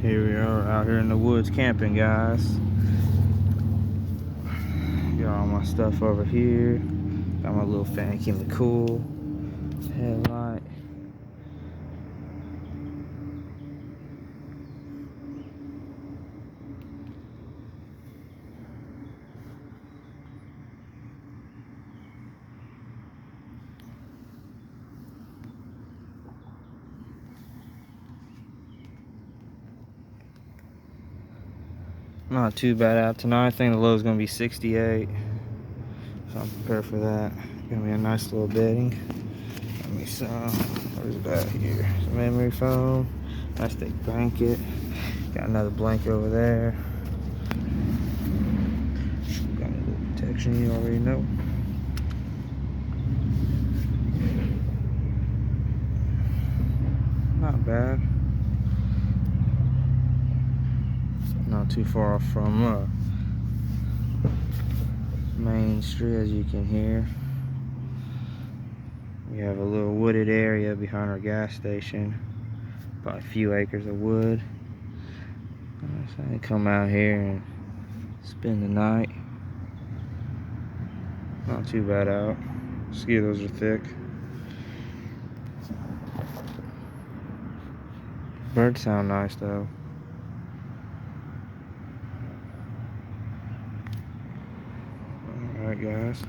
Here we are out here in the woods camping, guys. Got all my stuff over here. Got my little fan keeping it cool. Headlight. Not too bad out tonight. I think the low is gonna be 68. So I'm prepared for that. Gonna be a nice little bedding. Let me some. Where's it at here? Some memory foam. Nice thick blanket. Got another blanket over there. Got a little protection you already know. Not bad. Not too far off from Main Street, as you can hear. We have a little wooded area behind our gas station. About a few acres of wood. So I come out here and spend the night. Not too bad out. Mosquitoes are thick. Birds sound nice though. Alright guys.